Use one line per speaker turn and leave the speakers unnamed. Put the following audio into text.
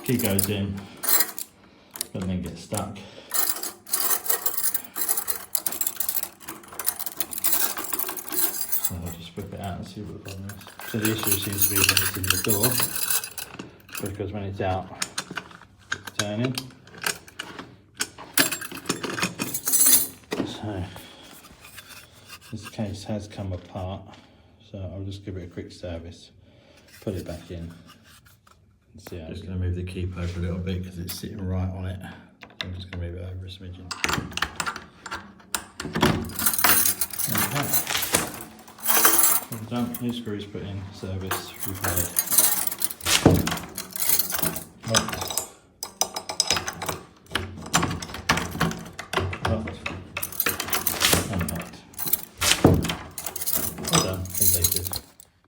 Key goes in, and then gets stuck. So I'll just whip it out and see what the problem is. So the issue seems to be when it's in the door, because when it's out, it's turning. So this case has come apart, so I'll just give it a quick service, put it back in, and see how. Just going to move the key poke a little bit because it's sitting right on it. So I'm just going to move it over a smidgen. Okay. Well done. New screws put in, service repaired. Right.